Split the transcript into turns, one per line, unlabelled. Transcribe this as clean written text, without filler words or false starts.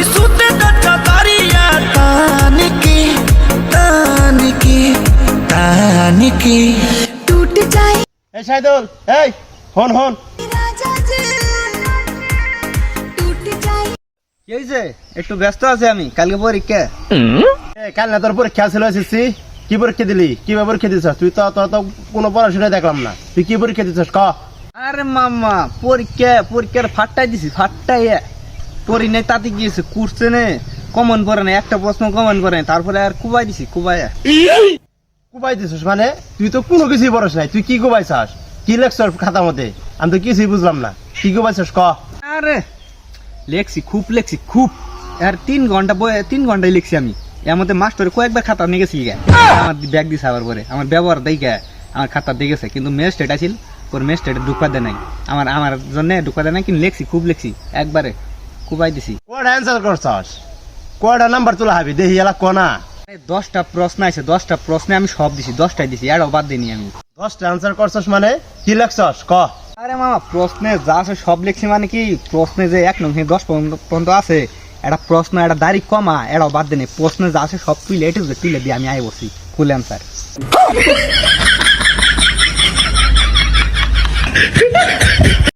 কিছুতে দাঁড়া দাঁড়িয়ে টানকি টানকি টানকি
टूट जाए
এই সাইদুল, এই হন হন।
राजा जी टूट जाए
কি হয়েছে? একটু ব্যস্ত আছে আমি, কালকে পরীক্ষা।
কাল না তোর পরীক্ষা ছিল এসেছি, কি পরীক্ষা দিলি? কিভাবে পরীক্ষা দিছিস? তুই তো তোর তো কোনো পড়াশোনা দেখলাম না, তুই কি পরীক্ষা দিছিস ক?
আরে মামা পরীক্ষার ফাট্টাই দিছি, ফাট্টাই পড়ি নাই তাতে গিয়েছে কুরছে নে, কমন পড়ে না, একটা প্রশ্ন কমন পড়ে না, তারপরে আর কুবাই দিছি কুবাইয়া।
কুবাই দিছিস মানে? তুই তো কোনো কিছুই পড়াস নাই, তুই কি কুবাইছাস? কি লেখছস খাতা মতে? আমি তো কিছুই বুঝলাম না, কি কুবাইছস ক?
আরে লেখছি খুব আর 3 ঘন্টায় লিখছি আমি। এর মধ্যে মাস্টার কয়েকবার খাতা নিয়ে গেছি আমার ব্যাগ দিছে, আবার পরে আমার ব্যবহার দেখে আমার খাতা দেখেছে, কিন্তু ম্যাজিস্ট্রেট আছিল, ওর ম্যাজিস্ট্রেট ঢুকা দেয় নাই, আমার জন্য ঢুকা দেয় নাই, কিন্তু খুব লেখছি একবারে কুবাই দিছি।
কয়টা অ্যান্সার করছস? কয়টা নাম্বার তোলা হবি দেখি এলা ক না।
10টা প্রশ্ন আছে, 10টা প্রশ্নে আমি সব দিছি, 10টাই দিছি, এটাও বাদ দিইনি আমি।
10টা অ্যান্সার করছস মানে কি লেখছস ক?
আরে মামা প্রশ্নে যা আছে সব লিখছি, মানে কি প্রশ্নে যে 1 থেকে 10 পর্যন্ত আছে, একটা প্রশ্ন একটা দাঁড়িয়ে কমা এটাও বাদ দিনে, প্রশ্নে যা আছে সব তুলে দিয়ে আমি আই বসি ফুল অ্যান্সার।